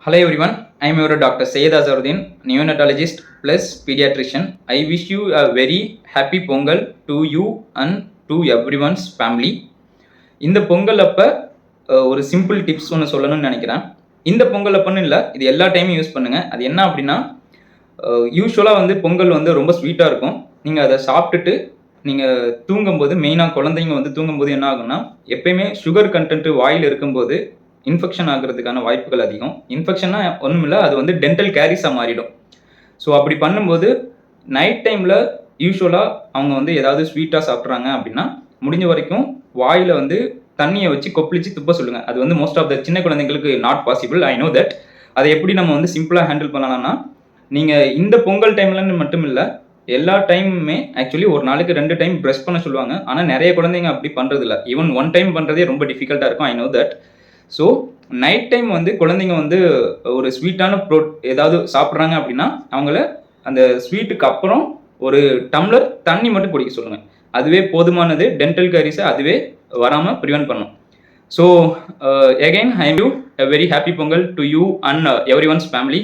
Hello everyone, I am your Dr. Syed Azharuddin, neonatologist plus pediatrician. I wish you a very happy Pongal to you and to everyone's family. இந்த பொங்கல் அப்போ ஒரு simple tips ஒன்று சொல்லணும்னு நினைக்கிறேன். இந்த பொங்கல் அப்போன்னு இல்லை, இது எல்லா டைமும் யூஸ் பண்ணுங்கள். அது என்ன அப்படின்னா, யூஸ்வலாக வந்து பொங்கல் வந்து ரொம்ப ஸ்வீட்டாக இருக்கும். நீங்கள் அதை சாப்பிட்டுட்டு நீங்கள் தூங்கும்போது, மெயினாக குழந்தைங்க வந்து தூங்கும்போது என்ன ஆகும்னா, எப்பயுமே சுகர் கண்டென்ட்டு வாயில் இருக்கும்போது இன்ஃபெக்ஷன் ஆகிறதுக்கான வாய்ப்புகள் அதிகம். இன்ஃபெக்ஷன்னா ஒன்றும் இல்லை, அது வந்து டென்டல் கேரிஸாக மாறிடும். ஸோ அப்படி பண்ணும்போது நைட் டைமில் யூஸ்வலாக அவங்க வந்து ஏதாவது ஸ்வீட்டாக சாப்பிட்றாங்க அப்படின்னா, முடிஞ்ச வரைக்கும் வாயில் வந்து தண்ணியை வச்சு கொப்பளிச்சு துப்ப சொல்லுங்கள். அது வந்து மோஸ்ட் ஆஃப் த சின்ன குழந்தைங்களுக்கு not possible, I know that. அதை எப்படி நம்ம வந்து சிம்பிளாக ஹேண்டில் பண்ணலாம்னா, நீங்கள் இந்த பொங்கல் டைம்லன்னு மட்டும் இல்லை, எல்லா டைமுமே ஆக்சுவலி ஒரு நாளைக்கு 2 டைம் ப்ரஷ் பண்ண சொல்லுவாங்க. ஆனால் நிறைய குழந்தைங்க அப்படி பண்ணுறதில்ல. ஈவன் 1 டைம் பண்ணுறதே ரொம்ப டிஃபிகல்ட்டாக இருக்கும், I know that. So night time வந்து குழந்தைங்க வந்து ஒரு ஸ்வீட்டான ஏதாவது சாப்பிட்றாங்க அப்படின்னா, அவங்கள அந்த ஸ்வீட்டுக்கு அப்புறம் ஒரு டம்ளர் தண்ணி மட்டும் குடிக்க சொல்லுங்கள். அதுவே போதுமானது. டென்டல் கேரிஸை அதுவே வராமல் ப்ரிவென்ட் பண்ணும். So again I you a very happy Pongal to you and everyone's family.